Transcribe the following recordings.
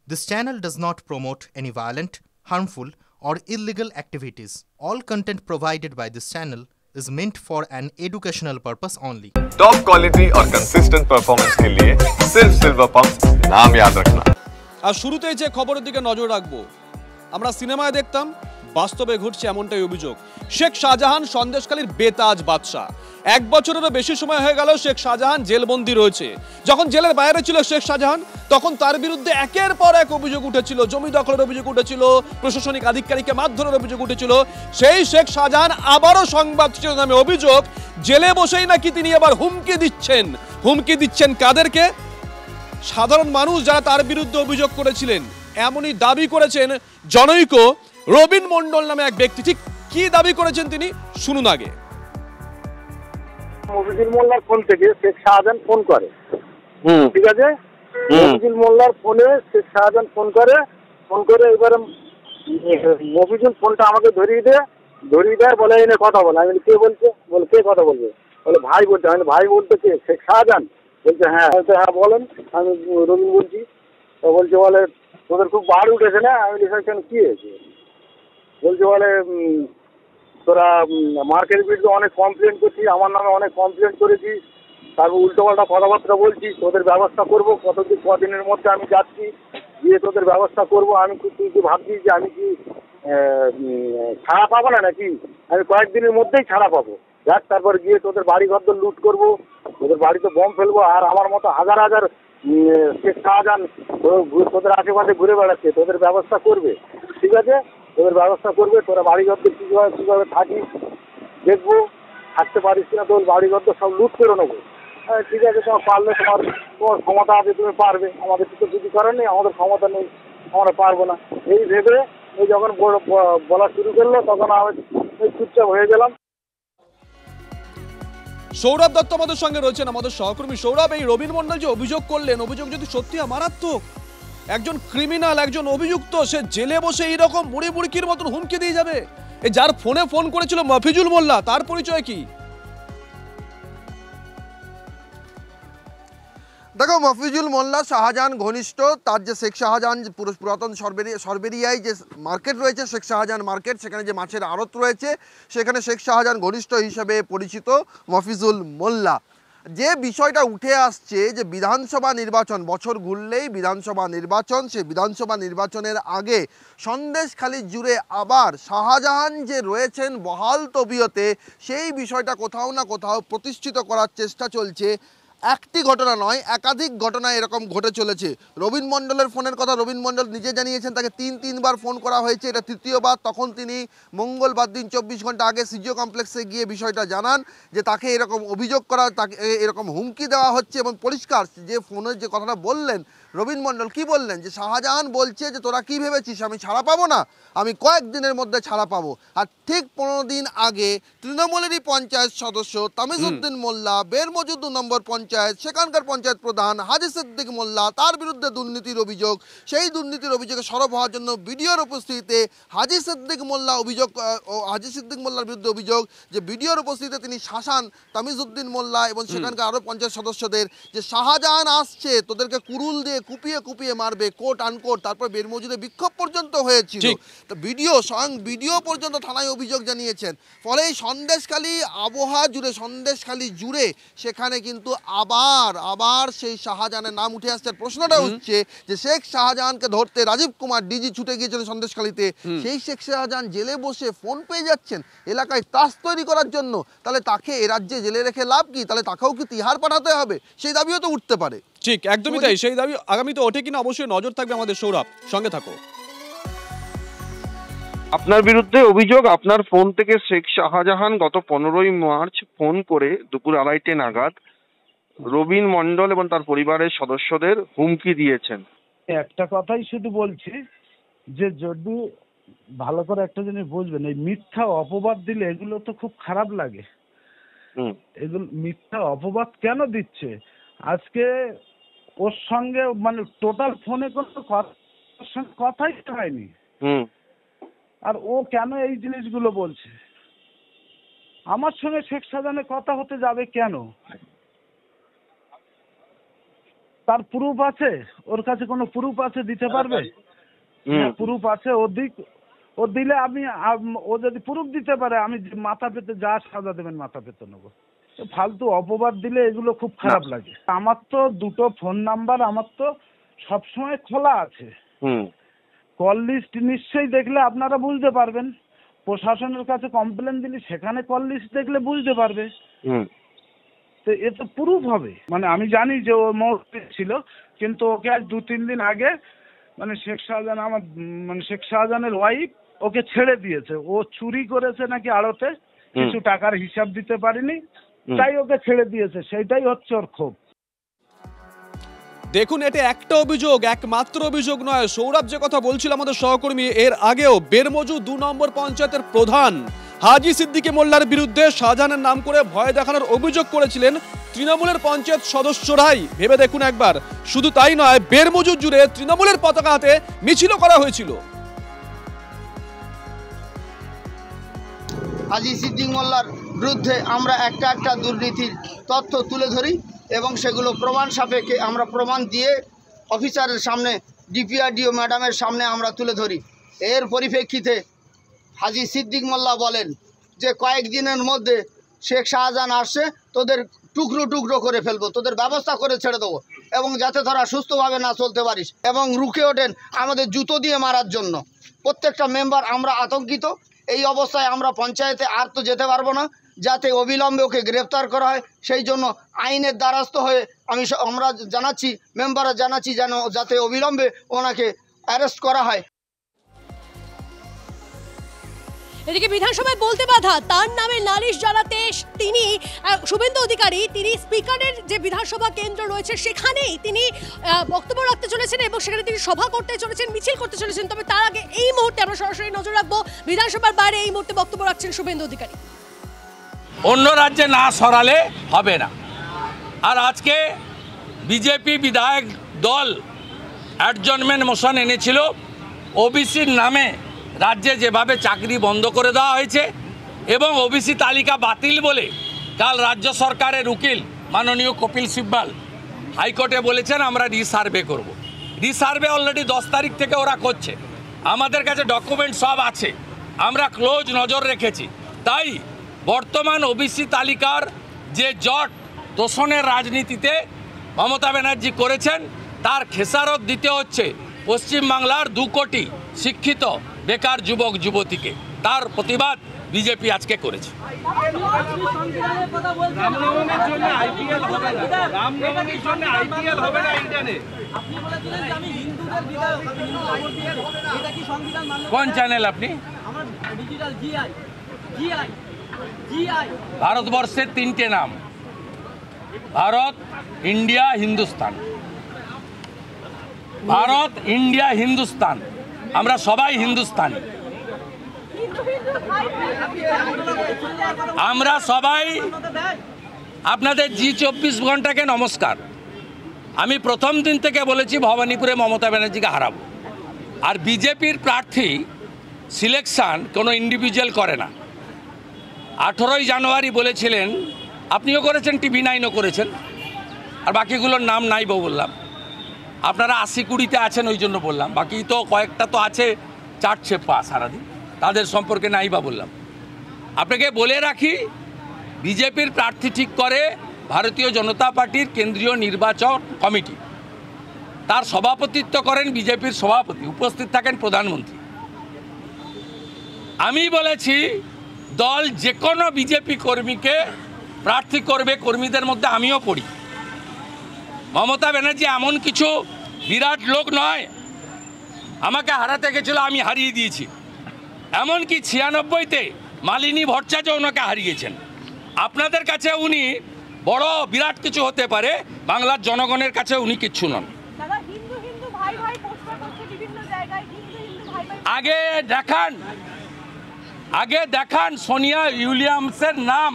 This channel does not promote any violent, harmful, or illegal activities. All content provided by this channel is meant for an educational purpose only. Top quality और consistent performance के लिए सिर्फ silver pump नाम याद रखना। আর শুরুতেই যে খবরের দিকে নজর রাখবো, আমরা সিনেমায় দেখতাম, বাস্তবে ঘটছে এমনটাই অভিযোগ। শেখ শাহজাহান সন্দেশখালীর বেতাজ বাদশা। 1 বছরেরও বেশি সময় হয়ে গেল শেখ শাহজাহান জেলবন্দি রয়েছে। যখন জেলের বাইরে ছিল শেখ শাহজাহান, তখন তার বিরুদ্ধে একের পর এক অভিযোগ উঠেছিল, জমি দখলের অভিযোগ উঠেছিল, প্রশাসনিক আধিকারিককে মারধরের অভিযোগ উঠেছিল। সেই শেখ শাহজাহান আবারও সংবাদ শিরোনামে অভিযোগ, জেলে বসেই নাকি তিনি আবার হুমকি দিচ্ছেন। হুমকি দিচ্ছেন কাদেরকে? সাধারণ মানুষ যারা তার বিরুদ্ধে অভিযোগ করেছিলেন। এমনই দাবি করেছেন জনৈক রবিন মন্ডল নামে এক ব্যক্তি। ঠিক কি দাবি করেছেন তিনি, শুনুন আগে। মফিজুল মোল্লার ফোন থেকে শেখ শাহজাহান ফোন করে, ঠিক আছে? মফিজুল মোল্লার ফোনে শেখ শাহজাহান ফোন করে এবারে মফিজুল ফোনটা আমাকে ধরিয়ে দেয়, বলে এনে কথা বলে। আমি কে বলছে? বলে কে কথা বলবে? বলে ভাই বলছে। আমি ভাই বলতে কে? শেখ শাহজাহান। বলছে হ্যাঁ। হ্যাঁ বলেন, আমি রবিন বলছি। তো বলছে বলে তোদের খুব বাড়ি উঠেছে না? আমি লিখেছেন কি হয়েছে? বলছে বলে তোরা মার্কেটের বিরুদ্ধে অনেক কমপ্লেন করছিস, আমার নামে অনেক কমপ্লেন করেছিস, তারপর উল্টোপাল্টা কথাবার্তা বলছিস, তোদের ব্যবস্থা করবো, কদিনের মধ্যে আমি যাচ্ছি, গিয়ে তোদের ব্যবস্থা করবো। আমি তুই কি ভাবছিস যে আমি কি ছাড়া পাবো না নাকি? আমি কয়েকদিনের মধ্যেই ছাড়া পাবো। যাক, তারপর গিয়ে তোদের বাড়ি ঘর লুট করবো, তোদের বাড়িতে বম ফেলবো, আর আমার মতো হাজার হাজার শেখ শাহজাহান তোদের আশেপাশে ঘুরে বেড়াচ্ছে, তোদের ব্যবস্থা করবে, ঠিক আছে? তোদের ব্যবস্থা করবে, তোরা বাড়িঘর কীভাবে থাকিস দেখবো, থাকতে পারিস কিনা, তোর বাড়িঘর সব লুট করে নেবো। হ্যাঁ ঠিক আছে, তোমার পারলে তোমার ক্ষমতা আছে, তুমি পারবে। আমাদের কিছু কিছু করার নেই, আমাদের ক্ষমতা নেই, আমরা পারবো না। এই ভেবে এই যখন বলা শুরু করলো, তখন আমি চুপচাপ হয়ে গেলাম। সৌরভ দত্ত আমাদের সঙ্গে রয়েছেন, আমাদের সহকর্মী। সৌরভ, এই রবিন মন্ডল যে অভিযোগ করলেন, অভিযোগ যদি সত্যি মারাত্মক, একজন ক্রিমিনাল, একজন অভিযুক্ত, সে জেলে বসে এইরকম বুড়ি বুড়িকির মতন হুমকি দিয়ে যাবে? এই যার ফোনে ফোন করেছিল মফিজুল মোল্লা, তার পরিচয় কি? দেখো, মফিজুল মোল্লা শাহজাহান ঘনিষ্ঠ। তার যে শেখ শাহজাহান পুরাতন সরবেরিয়ায় যে মার্কেট রয়েছে, শেখ শাহজাহান মার্কেট, সেখানে যে মাছের আড়ত রয়েছে, সেখানে শেখ শাহজাহান ঘনিষ্ঠ হিসেবে পরিচিত মফিজুল মোল্লা। যে বিষয়টা উঠে আসছে যে বিধানসভা নির্বাচন, বছর ঘুরলেই বিধানসভা নির্বাচন, সেই বিধানসভা নির্বাচনের আগে সন্দেশখালী জুড়ে আবার শাহজাহান যে রয়েছেন বহাল তবিয়তে, সেই বিষয়টা কোথাও না কোথাও প্রতিষ্ঠিত করার চেষ্টা চলছে। একটি ঘটনা নয়, একাধিক ঘটনা এরকম ঘটে চলেছে। রবিন মণ্ডলের ফোনের কথা রবিন মণ্ডল নিজে জানিয়েছেন, তাকে তিনবার ফোন করা হয়েছে, এটা তৃতীয়বার। তখন তিনি মঙ্গলবার দিন 24 ঘন্টা আগে সিজিও কমপ্লেক্সে গিয়ে বিষয়টা জানান যে তাকে এরকম অভিযোগ করা, তাকে এরকম হুমকি দেওয়া হচ্ছে। এবং পরিষ্কার যে ফোনের যে কথাটা বললেন রবিন মণ্ডল, কি বললেন যে শাহজাহান বলছে যে তোরা কি ভেবেছিস আমি ছাড়া পাবো না, আমি কয়েকদিনের মধ্যে ছাড়া পাবো। আর ঠিক 15 দিন আগে তৃণমূলেরই পঞ্চায়েত সদস্য তামিজউদ্দিন মোল্লা, বেরমজুদ 2 নম্বর পঞ্চায়েত, সেখানকার পঞ্চায়েত প্রধান হাজি সিদ্দিক মোল্লা, তার বিরুদ্ধে দুর্নীতির অভিযোগ। সেই দুর্নীতির অভিযোগে সরব হওয়ার জন্য বিডিওর উপস্থিতিতে হাজি সিদ্দিক মোল্লার বিরুদ্ধে অভিযোগ যে বিডিওর উপস্থিতিতে তিনি শাসান তামিজউদ্দিন মোল্লা এবং সেখানকার আরও পঞ্চায়েত সদস্যদের যে শাহজাহান আসছে তোদেরকে কুরুল দিয়ে কুপিয়ে মারবে, কোট আনকোট। তারপর বেরমজুদে বিক্ষোভ পর্যন্ত হয়েছিল। তো স্বয়ং বিডিও পর্যন্ত থানায় অভিযোগ জানিয়েছেন। ফলে এই সন্দেশখালী জুড়ে সেখানে কিন্তু আবার সেই শাহজাহানের নাম উঠে আসছে। প্রশ্নটা হচ্ছে যে শেখ শাহজাহানকে ধরতে রাজীব কুমার ডিজি ছুটে গিয়েছিলেন সন্দেশখালীতে, সেই শেখ শাহজাহান জেলে বসে ফোন পেয়ে যাচ্ছেন এলাকায় ত্রাস তৈরি করার জন্য। তাহলে তাকে এ রাজ্যে জেলে রেখে লাভ কি? তাহলে তাকেও কি তিহার পাঠাতে হবে? সেই দাবিও তো উঠতে পারে। ঠিক, একদমই তাই। সেই দাবি আগামীতে ওঠে কিনা অবশ্যই নজর থাকবে আমাদের। সৌরভ, সঙ্গে থাকো। আপনার বিরুদ্ধে অভিযোগ, আপনার ফোন থেকে শেখ শাহজাহান গত 15ই মার্চ ফোন করে দুপুর 2:30 নাগাদ রবিন মণ্ডল এবং তার পরিবারের সদস্যদের হুমকি দিয়েছেন। একটা কথাই শুধু বলছি যে যদি ভালো করে একটা জিনিস বুঝবেন, এই মিথ্যা অপবাদ দিলে এগুলো তো খুব খারাপ লাগে। এগুলো মিথ্যা অপবাদ কেন দিচ্ছে? আজকে ওর সঙ্গে মানে টোটাল ফোনে কোনো কথাই হয়নি, আর ও কেন এই জিনিসগুলো বলছে? আমার সঙ্গে শেখ শাহজাহানের কথা হতে যাবে কেন? তার প্রুফ আছে? ওর কাছে কোনো প্রুফ আছে দিতে পারবে? প্রুফ আছে ও দিলে ও যদি প্রুফ দিতে পারে আমি মাথা পেতে যা সাজা দেবেন মাথা পেতে নেবো। ফালতু অপবাদ দিলে এগুলো খুব খারাপ লাগে। আমার তো দুটো ফোন নাম্বার আমার তো সবসময় খোলা আছে। কল লিস্ট নিশ্চয়ই দেখলে আপনারা বুঝতে পারবেন। প্রশাসনের কাছে কমপ্লেন দিলে সেখানে কল লিস্ট দেখলে বুঝতে পারবে। তো এ তো প্রুফ হবে। মানে আমি জানি যে ও মৌখিক ছিল, কিন্তু ওকে আজ 2-3 দিন আগে মানে শেখ শাহজাহানের ওয়াইফ ওকে ছেড়ে দিয়েছে। ও চুরি করেছে নাকি আড়তে, কিছু টাকার হিসাব দিতে পারিনি, তাই ওকে ছেড়ে দিয়েছে। সেইটাই হচ্ছে ওর ক্ষোভ। দেখুন, এটা একটা অভিযোগ, একমাত্র অভিযোগ নয়। সৌরভ যে কথা বলছিল আমাদের সহকর্মী, এর আগেও বেরমজু 2 নম্বর পঞ্চায়েতের প্রধান হাজি সিদ্দিকী মোল্লার বিরুদ্ধে শাহজাহানের নাম করে ভয় দেখানোর অভিযোগ করেছিলেন তৃণমূলের পঞ্চায়েত সদস্যরাই। ভেবে দেখুন একবার। শুধু তাই নয়, বেরমজু জুড়ে তৃণমূলের পতাকা হাতে মিছিলও করা হয়েছিল। হাজি সিদ্দিক মোল্লার বিরুদ্ধে আমরা একটা দুর্নীতির তথ্য তুলে ধরি এবং সেগুলো প্রমাণ সাপেক্ষে আমরা প্রমাণ দিয়ে অফিসারের সামনে, ডিপিআরডিও ম্যাডামের সামনে আমরা তুলে ধরি। এর পরিপ্রেক্ষিতে হাজি সিদ্দিক মোল্লা বলেন যে কয়েকদিনের মধ্যে শেখ শাহজাহান আসছে, তোদের টুকরো টুকরো করে ফেলবো, তোদের ব্যবস্থা করে ছেড়ে দেবো, এবং যাতে তোরা সুস্থভাবে না চলতে পারিস, এবং রুখে ওঠেন আমাদের জুতো দিয়ে মারার জন্য। প্রত্যেকটা মেম্বার আমরা আতঙ্কিত। এই অবস্থায় আমরা পঞ্চায়েতে আর তো যেতে পারবো না, যাতে অবিলম্বে ওকে গ্রেফতার করা হয়। সেই জন্য আইনের দ্বারস্থ হয়ে আমরা জানাচ্ছি, মেম্বাররা জানাচ্ছি যেন যাতে অবিলম্বে ওনাকে অ্যারেস্ট করা হয়। এদিকে বিধানসভায় বলতে বাধা, তার নামে নালিশ জানাতে তিনি শুভেন্দু অধিকারী তিনি স্পিকারের যে বিধানসভা কেন্দ্র রয়েছে সেখানেই তিনি বক্তব্য রাখতে চলেছেন এবং সেখানে তিনি সভা করতে চলেছেন, মিছিল করতে চলেছেন। তবে তার আগে এই মুহূর্তে আমরা সরাসরি নজর রাখবো বিধানসভার বাইরে এই মুহূর্তে বক্তব্য রাখছেন শুভেন্দু অধিকারী। অন্য রাজ্যে না সরালে হবে না। আর আজকে বিজেপি বিধায়ক দল অ্যাডজর্নমেন্ট মোশন এনেছিল ওবিসির নামে রাজ্যে যেভাবে চাকরি বন্ধ করে দেওয়া হয়েছে এবং ওবিসি তালিকা বাতিল বলে কাল রাজ্য সরকারের উকিল মাননীয় কপিল সিব্বাল হাইকোর্টে বলেছেন আমরা রিসার্ভে করব। রিসার্ভে অলরেডি 10 তারিখ থেকে ওরা করছে। আমাদের কাছে ডকুমেন্ট সব আছে, আমরা ক্লোজ নজর রেখেছি। তাই বর্তমান ওবিসি তালিকার যে জট তোষণের রাজনীতিতে মমতা ব্যানার্জি করেছেন তার খেসারত দিতে হচ্ছে পশ্চিমবাংলার 2 কোটি শিক্ষিত বেকার যুবক যুবতীকে। তার প্রতিবাদ বিজেপি আজকে করেছে। কোন চ্যানেল আপনি? ভারতবর্ষের 3টে নাম, ভারত, ইন্ডিয়া, হিন্দুস্তান। ভারত, ইন্ডিয়া, হিন্দুস্তান, আমরা সবাই হিন্দুস্তানি। আমরা সবাই আপনাদের জি24 ঘন্টাকে নমস্কার। আমি প্রথম দিন থেকে বলেছি ভবানীপুরে মমতা ব্যানার্জিকে হারাবো। আর বিজেপির প্রার্থী সিলেকশন কোনো ইন্ডিভিজুয়াল করে না। 18ই জানুয়ারি বলেছিলেন, আপনিও করেছেন, TV9ও করেছেন, আর বাকিগুলোর নাম নাই বললাম। আপনারা 80-20তে আছেন ওই জন্য বললাম, বাকি তো কয়েকটা তো আছে চাটছে পা সারাদিন, তাদের সম্পর্কে নাই বা বললাম। আপনাকে বলে রাখি, বিজেপির প্রার্থী ঠিক করে ভারতীয় জনতা পার্টির কেন্দ্রীয় নির্বাচন কমিটি। তার সভাপতিত্ব করেন বিজেপির সভাপতি, উপস্থিত থাকেন প্রধানমন্ত্রী। আমি বলেছি দল যে কোনো বিজেপি কর্মীকে প্রার্থী করবে, কর্মীদের মধ্যে আমিও পড়ি। মমতা ব্যানার্জি এমন কিছু বিরাট লোক নয়, আমাকে হারাতে গেছিল, আমি হারিয়ে দিয়েছি। এমনকি 96তে মালিনী ভট্টাচার্য ওনাকে হারিয়েছেন। আপনাদের কাছে উনি বড় বিরাট কিছু হতে পারে, বাংলার জনগণের কাছে উনি কিচ্ছু নন। আগে দেখান সোনিয়া উইলিয়ামসের নাম,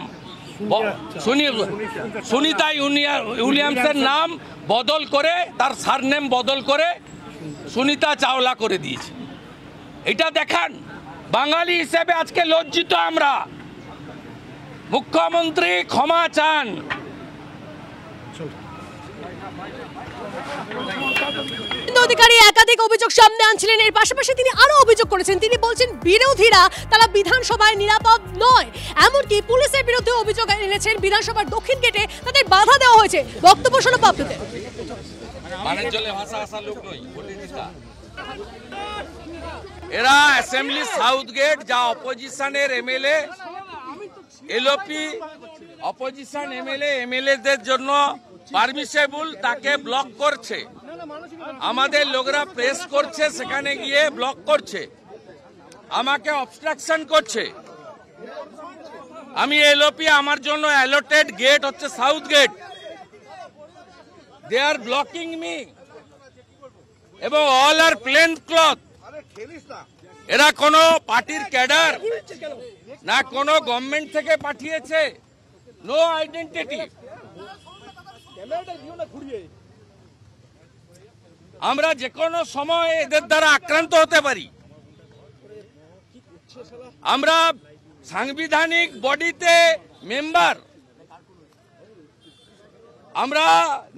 সুনিতা উইলিয়ামসের নাম বদল করে, তার সারনেম বদল করে সুনিতা চাওলা করে দিয়েছে। এটা দেখান। বাঙালি হিসেবে আজকে লজ্জিত আমরা। মুখ্যমন্ত্রী ক্ষমা চান। অধিকারী একাধিক অভিযোগ সামনে আনছিলেন। এর পাশাপাশি তিনি আরো অভিযোগ করেছেন, তিনি বলছেন বিরোধীরা তারা বিধানসভায় নিরাপদ নয়, এমনকি পুলিশের বিরুদ্ধে অভিযোগ এনেছেন। বিধানসভার দক্ষিণ গেটে তাদের বাধা দেওয়া হয়েছে। বক্তব্য শোনাবো আপনাদের। এরা অ্যাসেম্বলি সাউথ গেট যা অপোজিশনের এমএলএ এলওপি অপোজিশন এমএলএদের জন্য পারমিসেবল তাকে ব্লক করছে। আমাদের লোকরা প্রেস করছে, সেখানে গিয়ে ব্লক করছে, আমাকে অবস্ট্রাকশন করছে। আমি এলওপি, আমার জন্য অ্যালটেড গেট হচ্ছে সাউথ গেট, দে আর ব্লকিং মি এবং অল আর প্লেন ক্লথ। এরা কোনো পার্টির ক্যাডার না কোনো গভর্নমেন্ট থেকে পাঠিয়েছে, নো আইডেন্টিটি। আমরা যে কোনো সময় এদের দ্বারা আক্রান্ত হতে পারি। আমরা সাংবিধানিক বডিতে মেম্বার, আমরা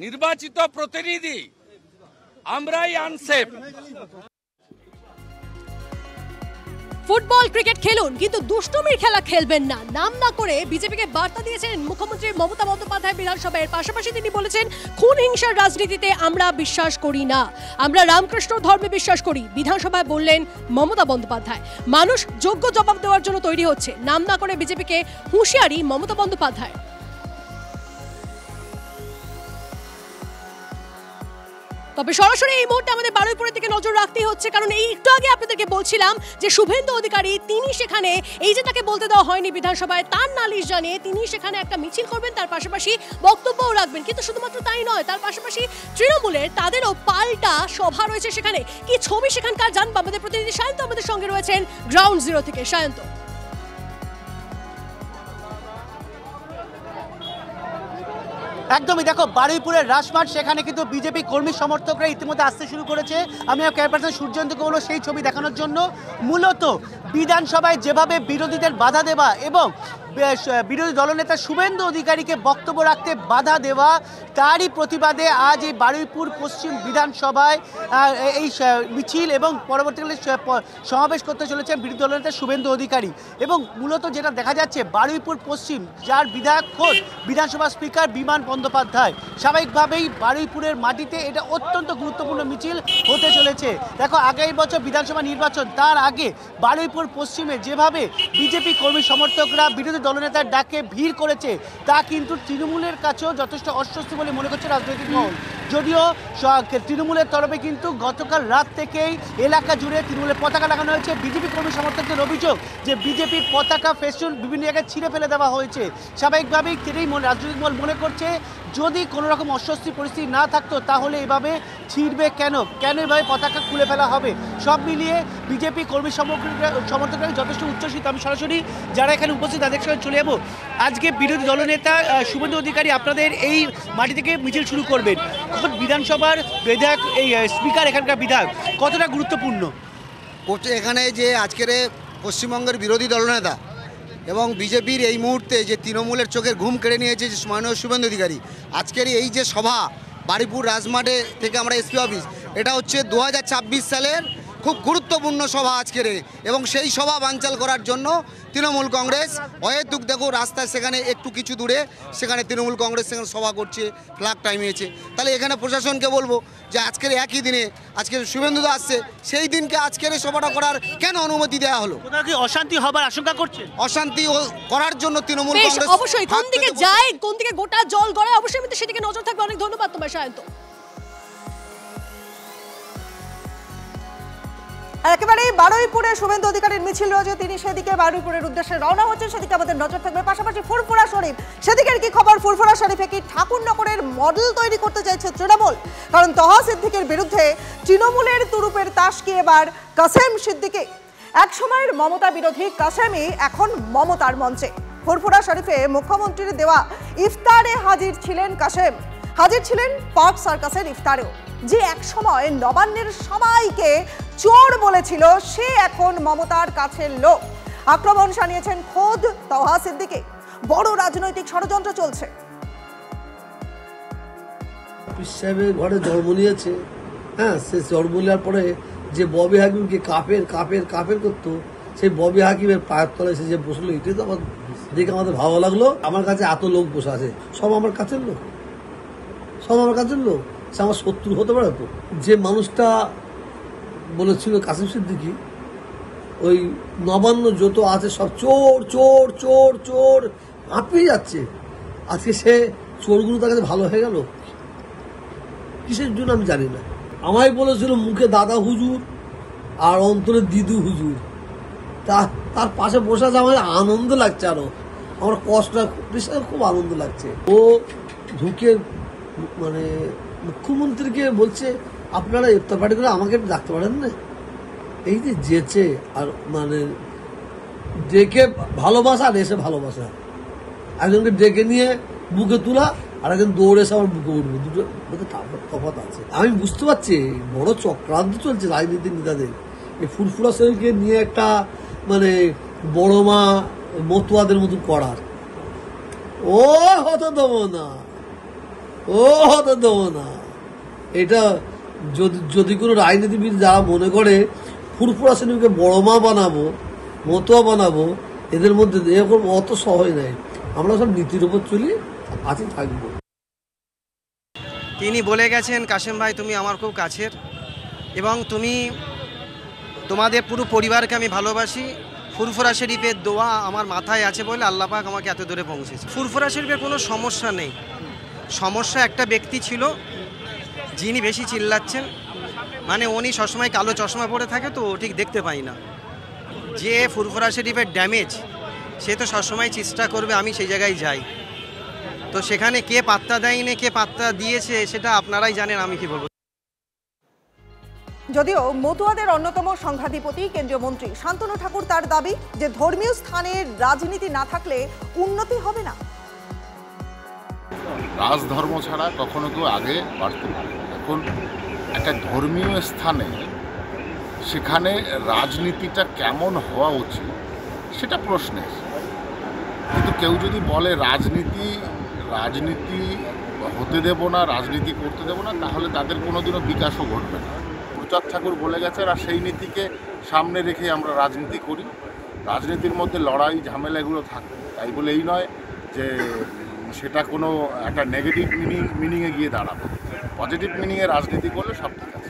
নির্বাচিত প্রতিনিধি, আমরাই আনসেফ। ফুটবল ক্রিকেট খেলুন, কিন্তু দুষ্টুমির খেলা খেলবেন না, নাম না করে বিজেপিকে বার্তা দিয়েছেন মুখ্যমন্ত্রী মমতা বন্দ্যোপাধ্যায় বিধানসভায়। পাশাপাশি তিনি বলেছেন, খুন হিংসার রাজনীতিতে আমরা বিশ্বাস করি না, আমরা রামকৃষ্ণ ধর্মে বিশ্বাস করি। বিধানসভায় বললেন মমতা বন্দ্যোপাধ্যায়, মানুষ যোগ্য জবাব দেওয়ার জন্য তৈরি হচ্ছে, নাম না করে বিজেপিকে হুঁশিয়ারি মমতা বন্দ্যোপাধ্যায়। তবে সরাসরি এই মুহূর্তে আমাদের বারুইপুরের দিকে নজর রাখতেই হচ্ছে, কারণ এই একটু আগে আপনাদেরকে বলছিলাম যে শুভেন্দু অধিকারী তিনি সেখানে, এই যে তাকে বলতে দেওয়া হয়নি বিধানসভায়, তার নালিশ জানিয়ে তিনি সেখানে একটা মিছিল করবেন, তার পাশাপাশি বক্তব্যও রাখবেন। কিন্তু শুধুমাত্র তাই নয়, তার পাশাপাশি তৃণমূলের তাদেরও পাল্টা সভা রয়েছে সেখানে। কি ছবি সেখানকার জানবো, আমাদের প্রতিনিধি সায়ন্ত আমাদের সঙ্গে রয়েছেন গ্রাউন্ড জিরো থেকে। সায়ন্ত, একদমই দেখো বারুইপুরের রাজমাঠ, সেখানে কিন্তু বিজেপি কর্মী সমর্থকরা ইতিমধ্যে আসতে শুরু করেছে। আমি ক্যামেরাপার্সন সূর্যন্তকে বলবো সেই ছবি দেখানোর জন্য। মূলত বিধানসভায় যেভাবে বিরোধীদের বাধা দেওয়া এবং বিরোধী দলনেতা শুভেন্দু অধিকারীকে বক্তব্য রাখতে বাধা দেওয়া, তারই প্রতিবাদে আজ এই বারুইপুর পশ্চিম বিধানসভায় এই মিছিল এবং পরবর্তীকালে সমাবেশ করতে চলেছেন বিরোধী দলনেতা শুভেন্দু অধিকারী। এবং মূলত যেটা দেখা যাচ্ছে, বারুইপুর পশ্চিম যার বিধায়ক খোদ বিধানসভা স্পিকার বিমান বন্দ্যোপাধ্যায়, স্বাভাবিকভাবেই বারুইপুরের মাটিতে এটা অত্যন্ত গুরুত্বপূর্ণ মিছিল হতে চলেছে। দেখো আগামী বছর বিধানসভা নির্বাচন, তার আগে বারুইপুর পশ্চিমে যেভাবে বিজেপি কর্মী সমর্থকরা বিরোধী দলনেতার ডাকে ভিড় করেছে, তা কিন্তু তৃণমূলের কাছেও যথেষ্ট অস্বস্তি বলে মনে করছে রাজনৈতিক মহল। যদিও তৃণমূলের তরফে কিন্তু গতকাল রাত থেকেই এলাকা জুড়ে তৃণমূলের পতাকা লাগানো হয়েছে। বিজেপি কর্মী সমর্থকদের অভিযোগ যে বিজেপির পতাকা ফেস্টুন বিভিন্ন জায়গায় ছিঁড়ে ফেলে দেওয়া হয়েছে। স্বাভাবিকভাবেই তিনি রাজনৈতিক মহল মনে করছে, যদি কোনো রকম অস্বস্তি পরিস্থিতি না থাকতো তাহলে এভাবে ছিঁড়বে কেন এভাবে পতাকা খুলে ফেলা হবে। সব মিলিয়ে বিজেপি কর্মী সমর্থকরা যথেষ্ট উচ্ছ্বসিত। আমি সরাসরি যারা এখানে উপস্থিত তাদের সঙ্গে চলে যাবো। আজকে বিরোধী দলনেতা শুভেন্দু অধিকারী আপনাদের এই মাটি থেকে মিছিল শুরু করবেন, বিধানসভার বিধায়ক এই স্পিকার এখানকার বিধায়ক কতটা গুরুত্বপূর্ণ এখানে যে আজকের পশ্চিমবঙ্গের বিরোধী দলনেতা এবং বিজেপির এই মুহূর্তে যে তৃণমূলের চোখের ঘুম কেড়ে নিয়েছে যে মাননীয় শুভেন্দু অধিকারী, আজকের এই যে সভা বারুইপুর রাজমাঠে থেকে আমরা এসপি অফিস, এটা হচ্ছে 2026 সালের খুব গুরুত্বপূর্ণ সভা আজকের, এবং সেই সভা বানচাল করার জন্য তৃণমূল কংগ্রেস অহেতুক দেখো রাস্তায় সেখানে একটু কিছু দূরে সেখানে তৃণমূল কংগ্রেস সেখানে সভা করছে, ফ্ল্যাগ টাইমিয়েছে। তাহলে এখানে প্রশাসনকে বলবো যে আজকের একই দিনে আজকে শুভেন্দুদা আসছে, সেই দিনকে আজকের এই সভাটা করার কেন অনুমতি দেওয়া হলো? কি অশান্তি হবার আশঙ্কা করছে? অশান্তি করার জন্য তৃণমূল কংগ্রেস অবশ্যই কোন দিকে যায়, কোন দিকে গোটা জল গড়ায়, অবশ্যই আমাদের সেদিকে নজর থাকবে। অনেক ধন্যবাদ তোমার সায়ন্ত। একেবারে বারুইপুরে শুভেন্দু অধিকারীর মিছিল রয়েছে, তিনি সেদিকে বারুইপুরের উদ্দেশ্যে রওনা হচ্ছেন, সেদিকে আমাদের নজর থাকবে। পাশাপাশি ফুরফুরা শরীফ, সেদিকের কি খবর? ফুরফুরা শরীফে কি ঠাকুরনগরের মডেল তৈরি করতে চাইছে তৃণমূল? কারণ তহা সিদ্দিকের বিরুদ্ধে তৃণমূলের তুরুপের তাস কি এবার কাসেম সিদ্দিকী? এক সময়ের মমতা বিরোধী কাসেমই এখন মমতার মঞ্চে। ফুরফুরা শরীফে মুখ্যমন্ত্রীর দেওয়া ইফতারে হাজির ছিলেন কাসেম, হাজির ছিলেন পার্ক সার্কাসের ইফতারেও। যে এক সময় নবান্নের সবাইকে চোর বলেছিল, সে এখন মমতার কাছের লোক। আক্রমণ শানিয়েছেন খোদ তহা সিদ্দিকী। বড় রাজনৈতিক ষড়যন্ত্র চলছে। পীর সাহেবের ঘরে জন্ম নিয়েছে, হ্যাঁ, সে চরমুলিয়ার পরে যে ববি হাকিমকে কাপের করতো, সেই ববি হাকিমের পায়ের তলায় এসে যে বসলো, এটাই তো আমার দেখে আমাদের ভালো লাগলো। আমার কাছে এত লোক বসে আছে, সব আমার কাছের লোক, সে আমার শত্রু হতে পারে তো? যে মানুষটা বলেছিল কাসিম সিদ্দিকী ওই নবান্ন যত আছে সব চোর চোর চোর চোর হাঁপিয়ে যাচ্ছে, আজকে সে চোরগুলো তার কাছে ভালো হয়ে গেল কিসের জন্য আমি জানি না। আমায় বলেছিল মুখে দাদা হুজুর আর অন্তরে দিদু হুজুর, তার পাশে বসে আছে, আমার আনন্দ লাগছে, আরো আমার কষ্ট খুব আনন্দ লাগছে। ও ঢুকে মানে মুখ্যমন্ত্রীকে বলছে আপনারা ইফতার পার্টি করে আমাকে ডাকতে পারেন না। এই যে যেচে আর মানে ডেকে ভালোবাসা আর এসে ভালোবাসা, একজনকে ডেকে নিয়ে বুকে তোলা আর একজন দৌড়ে এসে আমার বুকে উঠবে, দুটো তফাৎ আছে। আমি বুঝতে পারছি বড় চক্রান্ত চলছে রাজনীতির নেতাদের, এই ফুরফুরা শরীরকে নিয়ে একটা মানে বড় মা মতুয়াদের মতো করার। ও হতে দেবো না, এটা যদি কোনো রাজনীতিবিদ যারা মনে করে ফুরফুরা শরীফকে বড় মা বানাবো মতুয়া বানাবো, এদের মধ্যে এরকম অত সহজ নাই। আমরা সব নীতির উপর চলি, আছি থাকবো। তিনি বলে গেছেন, কাশেম ভাই তুমি আমার খুব কাছের এবং তোমাদের পুরো পরিবারকে আমি ভালোবাসি। ফুরফুরা শরীফের দোয়া আমার মাথায় আছে বলে আল্লাহ পাক আমাকে এত দূরে পৌঁছেছে। ফুরফুরা শরীফের কোনো সমস্যা নেই, সমস্যা একটা ব্যক্তি ছিল যিনি বেশি চিল্লাচ্ছেন, মানে উনি সবসময় কালো চশমা পরে থাকে তো ঠিক দেখতে পাই না। যে ফুরফুরা শরীফের ড্যামেজ সে তো সবসময় চেষ্টা করবে আমি সেই জায়গায় যাই, তো সেখানে কে পাত্তা দেয়নি কে পাত্তা দিয়েছে সেটা আপনারাই জানেন, আমি কি বলবো। যদিও মতুয়াদের অন্যতম সংঘাধিপতি কেন্দ্রীয় মন্ত্রী শান্তনু ঠাকুর, তার দাবি যে ধর্মীয় স্থানের রাজনীতি না থাকলে উন্নতি হবে না। রাজধর্ম ছাড়া কখনো তো আগে বাড়তে পারে। এখন একটা ধর্মীয় স্থানে সেখানে রাজনীতিটা কেমন হওয়া উচিত সেটা প্রশ্নের, কিন্তু কেউ যদি বলে রাজনীতি হতে দেব না, রাজনীতি করতে দেব না, তাহলে তাদের কোনোদিনও বিকাশও ঘটবে না। প্রচার ঠাকুর বলে গেছেন, আর সেই নীতিকে সামনে রেখে আমরা রাজনীতি করি। রাজনীতির মধ্যে লড়াই ঝামেলাগুলো থাকে, তাই বলে এই নয় যে সেটা কোনো একটা নেগেটিভ মিনিংয়ে গিয়ে দাঁড়াবে। পজিটিভ মিনিংয়ে রাজনীতি করলে সব ঠিক আছে।